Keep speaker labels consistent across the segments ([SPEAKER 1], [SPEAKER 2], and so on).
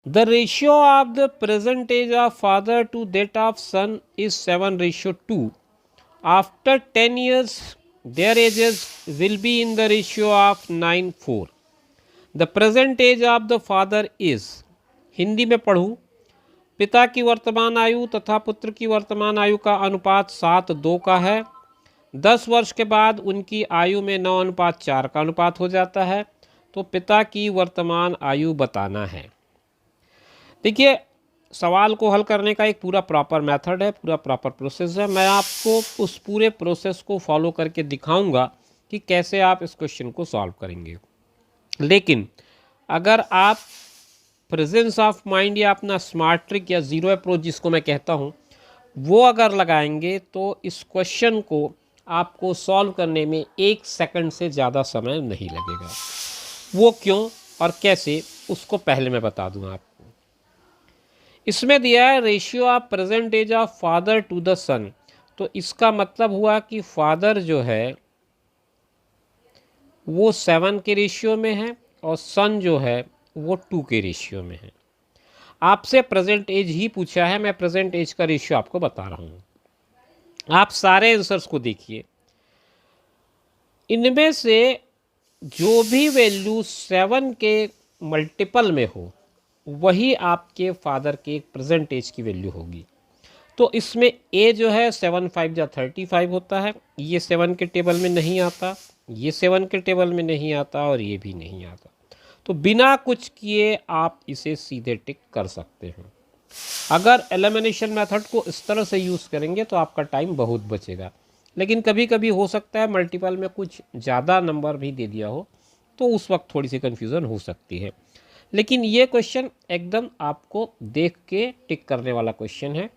[SPEAKER 1] The ratio of the present age of father to that of son is 7:2. After 10 years, their ages will be in the ratio of 9:4. The present age of the father is, Hindi में पढ़ूँ, पिता की वर्तमान आयु तथा पुत्र की वर्तमान आयु का अनुपात 7:2 का है। 10 वर्ष के बाद उनकी आयु में 9:4 का अनुपात हो जाता है। तो पिता की वर्तमान आयु बताना है। देखिए, सवाल को हल करने का एक पूरा प्रॉपर मेथड है, पूरा प्रॉपर प्रोसेस है। मैं आपको उस पूरे प्रोसेस को फॉलो करके दिखाऊंगा कि कैसे आप इस क्वेश्चन को सॉल्व करेंगे। लेकिन अगर आप प्रेजेंस ऑफ माइंड या अपना स्मार्ट ट्रिक या ज़ीरो अप्रोच जिसको मैं कहता हूँ वो अगर लगाएंगे तो इस क्वेश्चन को आपको सॉल्व करने में 1 सेकंड से ज़्यादा समय नहीं लगेगा। वो क्यों और कैसे, उसको पहले मैं बता दूँ आपको। इसमें दिया है ratio of present age of father to the son. तो इसका मतलब हुआ कि फादर जो है वो 7 के रेशियो में है और सन जो है वो 2 के रेशियो में है। आपसे प्रेजेंट एज ही पूछा है, मैं प्रेजेंट एज का रेशियो आपको बता रहा हूँ। आप सारे आंसर्स को देखिए, इनमें से जो भी वैल्यू 7 के मल्टीपल में हो वही आपके फादर के प्रेजेंट एज की वैल्यू होगी। तो इसमें ए जो है 7 5 जा 35 होता है। ये 7 के टेबल में नहीं आता, ये 7 के टेबल में नहीं आता और ये भी नहीं आता। तो बिना कुछ किए आप इसे सीधे टिक कर सकते हैं। अगर एलिमिनेशन मेथड को इस तरह से यूज़ करेंगे तो आपका टाइम बहुत बचेगा। लेकिन कभी कभी हो सकता है मल्टीपल में कुछ ज़्यादा नंबर भी दे दिया हो, तो उस वक्त थोड़ी सी कन्फ्यूज़न हो सकती है। लेकिन ये क्वेश्चन एकदम आपको देख के टिक करने वाला क्वेश्चन है।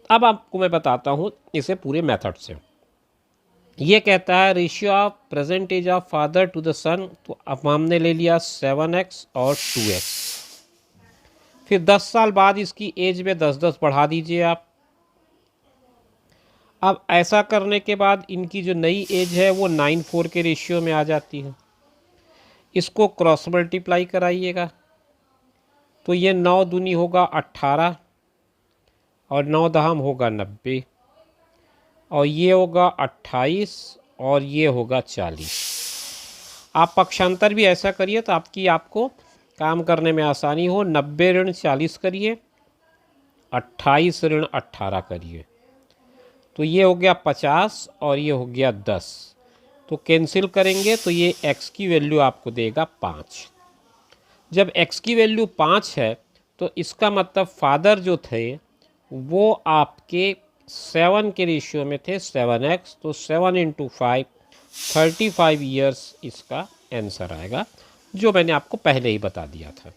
[SPEAKER 1] अब आपको मैं बताता हूँ इसे पूरे मेथड से। ये कहता है ratio of present age of father to the son. तो अब हमने ले लिया 7x और 2x। फिर 10 साल बाद इसकी एज में 10-10 बढ़ा दीजिए आप। अब ऐसा करने के बाद इनकी जो नई एज है वो 9:4 के रेशियो में आ जाती है। इसको क्रॉस मल्टीप्लाई कराइएगा तो ये 9 दूनी होगा 18 और 9 दहम होगा 90 और ये होगा 28 और ये होगा 40। आप पक्षांतर भी ऐसा करिए तो आपको काम करने में आसानी हो। 90 ऋण 40 करिए, 28 ऋण 18 करिए, तो ये हो गया 50 और ये हो गया 10। तो कैंसिल करेंगे तो ये x की वैल्यू आपको देगा 5। जब x की वैल्यू 5 है तो इसका मतलब फादर जो थे वो आपके 7 के रेशियो में थे, 7x। तो 7 × 5 35 ईयर्स इसका आंसर आएगा, जो मैंने आपको पहले ही बता दिया था।